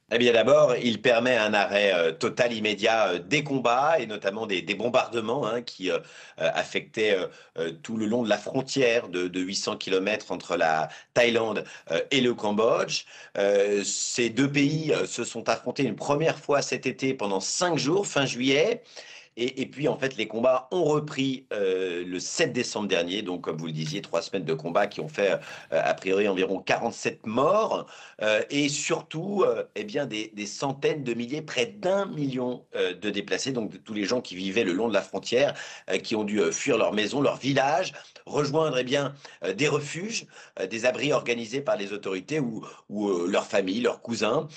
Eh bien d'abord, il permet un arrêt total immédiat des combats et notamment des bombardements qui affectaient tout le long de la frontière de 800 kilomètres entre la Thaïlande et le Cambodge. Ces deux pays se sont affrontés une première fois cet été pendant 5 jours, fin juillet. Et puis, en fait, les combats ont repris le 7 décembre dernier. Donc, comme vous le disiez, 3 semaines de combats qui ont fait, a priori, environ 47 morts. Et surtout, eh bien, des centaines de milliers, près d'1 million de déplacés. Donc, de tous les gens qui vivaient le long de la frontière, qui ont dû fuir leur maison, leur village, rejoindre, eh bien, des refuges, des abris organisés par les autorités ou leurs familles, leurs cousins.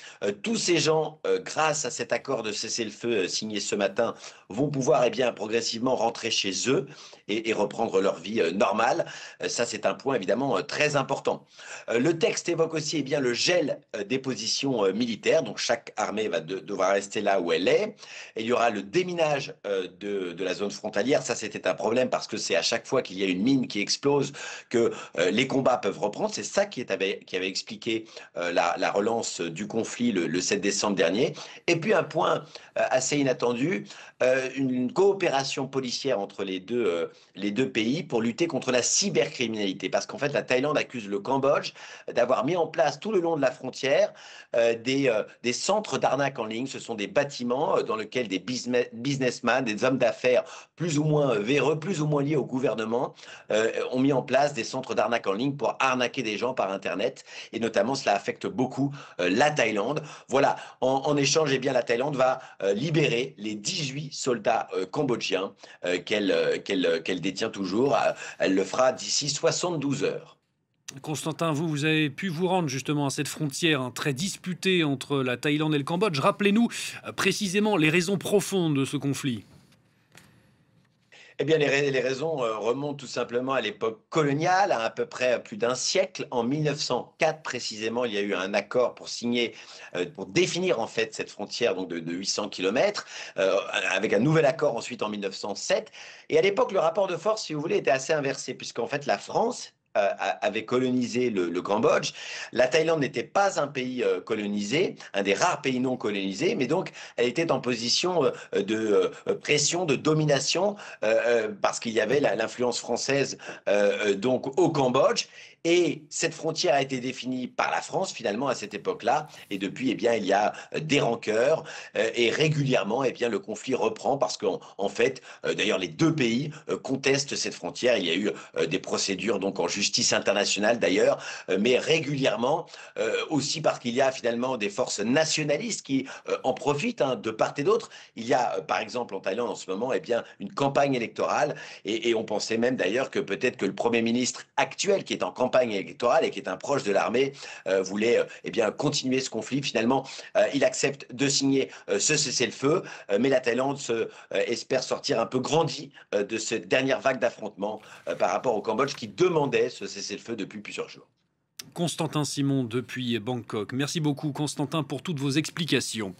Tous ces gens, grâce à cet accord de cessez-le-feu signé ce matin, vont pouvoir bien, progressivement rentrer chez eux et reprendre leur vie normale. Ça, c'est un point évidemment très important. Le texte évoque aussi bien, le gel des positions militaires. Donc, chaque armée va devoir rester là où elle est. Et il y aura le déminage de la zone frontalière. Ça, c'était un problème parce que c'est à chaque fois qu'il y a une mine qui explose que les combats peuvent reprendre. C'est ça qui avait expliqué la relance du conflit le 7 décembre dernier. Et puis, un point assez inattendu, une coopération policière entre les deux pays pour lutter contre la cybercriminalité. Parce qu'en fait, la Thaïlande accuse le Cambodge d'avoir mis en place tout le long de la frontière des centres d'arnaque en ligne. Ce sont des bâtiments dans lesquels des businessmen, des hommes d'affaires plus ou moins véreux, plus ou moins liés au gouvernement, ont mis en place des centres d'arnaque en ligne pour arnaquer des gens par Internet. Et notamment, cela affecte beaucoup la Thaïlande. Voilà, en échange, eh bien, la Thaïlande va libérer les 18 soldats cambodgiens qu'elle détient toujours. Elle le fera d'ici 72 heures. Constantin, vous avez pu vous rendre justement à cette frontière très disputée entre la Thaïlande et le Cambodge. Rappelez-nous précisément les raisons profondes de ce conflit. Eh bien, les raisons remontent tout simplement à l'époque coloniale, à peu près plus d'un siècle. En 1904, précisément, il y a eu un accord pour signer, pour définir en fait cette frontière donc de 800 kilomètres, avec un nouvel accord ensuite en 1907. Et à l'époque, le rapport de force, si vous voulez, était assez inversé, puisqu'en fait, la France avait colonisé le Cambodge. La Thaïlande n'était pas un pays colonisé, un des rares pays non colonisés, mais donc elle était en position de pression, de domination parce qu'il y avait l'influence française donc au Cambodge. Et cette frontière a été définie par la France finalement à cette époque-là. Et depuis, eh bien, il y a des rancœurs et régulièrement, eh bien, le conflit reprend parce qu'en fait, d'ailleurs, les deux pays contestent cette frontière. Il y a eu des procédures donc en justice internationale d'ailleurs, mais régulièrement aussi parce qu'il y a finalement des forces nationalistes qui en profitent de part et d'autre. Il y a par exemple en Thaïlande en ce moment, eh bien, une campagne électorale et on pensait même d'ailleurs que peut-être que le Premier ministre actuel qui est en campagne électorale et qui est un proche de l'armée voulait eh bien, continuer ce conflit. Finalement, il accepte de signer ce cessez-le-feu, mais la Thaïlande espère sortir un peu grandi de cette dernière vague d'affrontements par rapport au Cambodge qui demandait ce cessez-le-feu depuis plusieurs jours. Constantin Simon depuis Bangkok. Merci beaucoup Constantin pour toutes vos explications.